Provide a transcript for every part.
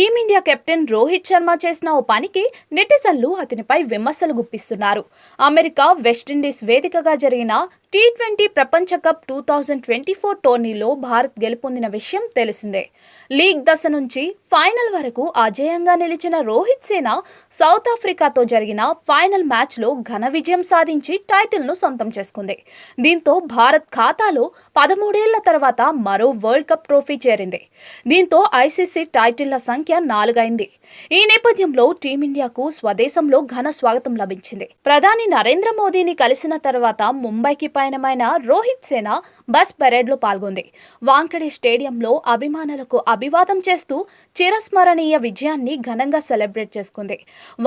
Team India captain Rohit Sharma చేసిన ఓ పనికి నెటిజన్లు అతనిపై విమర్శలు గుప్పిస్తున్నారు. అమెరికా, వెస్టిండీస్ వేదికగా జరిగిన టీ20 ప్రపంచ కప్ 2024 టోర్నీలో భారత్ గెలుపొందిన విషయం తెలిసిందే. లీగ్ దశ నుంచి ఫైనల్ వరకు అజేయంగా నిలిచిన రోహిత్ సేన సౌత్ ఆఫ్రికాతో జరిగిన ఫైనల్ మ్యాచ్లో ఘన విజయం సాధించి టైటిల్ను సొంతం చేసుకుంది. దీంతో భారత్ ఖాతాలో 13 ఏళ్ల తర్వాత మరో వరల్డ్ కప్ ట్రోఫీ చేరింది. దీంతో ఐసీసీ టైటిళ్ల సంఖ్య 4 అయింది. ఈ నేపథ్యంలో టీమిండియాకు స్వదేశంలో ఘన స్వాగతం లభించింది. ప్రధాని నరేంద్ర మోదీని కలిసిన తర్వాత ముంబైకి పయనమైన రోహిత్ సేన బస్ పెరేడ్లో పాల్గొంది. వాంఖడే స్టేడియంలో అభిమానులకు అభివాదం చేస్తూ చిరస్మరణీయ విజయాన్ని ఘనంగా సెలబ్రేట్ చేసుకుంది.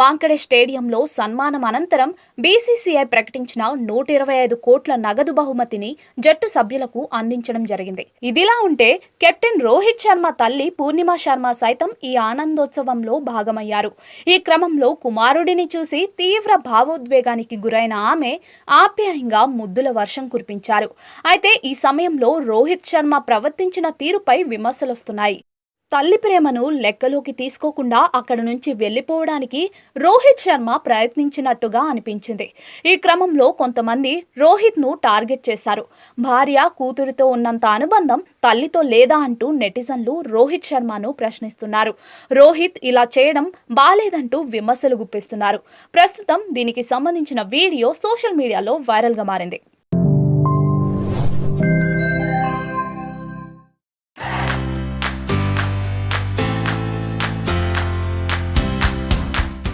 వాంఖడే స్టేడియంలో సన్మానం అనంతరం బీసీసీఐ ప్రకటించిన 125 కోట్ల నగదు బహుమతిని జట్టు సభ్యులకు అందించడం జరిగింది. ఇదిలా ఉంటే కెప్టెన్ రోహిత్ శర్మ తల్లి పూర్ణిమ శర్మ సైతం ఈ ఆనందోత్సవంలో భాగమయ్యారు. ఈ క్రమంలో కుమారుడిని చూసి తీవ్ర భావోద్వేగానికి గురైన ఆమె ఆప్యాయంగా ముద్దుల వర్షం కురిపించారు. అయితే ఈ సమయంలో రోహిత్ శర్మ ప్రవర్తించిన తీరుపై విమర్శలొస్తున్నాయి. తల్లి ప్రేమను లెక్కలోకి తీసుకోకుండా అక్కడి నుంచి వెళ్లిపోవడానికి రోహిత్ శర్మ ప్రయత్నించినట్టుగా అనిపించింది. ఈ క్రమంలో కొంతమంది రోహిత్ను టార్గెట్ చేశారు. భార్య, కూతురితో ఉన్నంత అనుబంధం తల్లితో లేదా అంటూ నెటిజన్లు రోహిత్ శర్మను ప్రశ్నిస్తున్నారు. రోహిత్ ఇలా చేయడం బాలేదంటూ విమర్శలు గుప్పిస్తున్నారు. ప్రస్తుతం దీనికి సంబంధించిన వీడియో సోషల్ మీడియాలో వైరల్గా మారింది.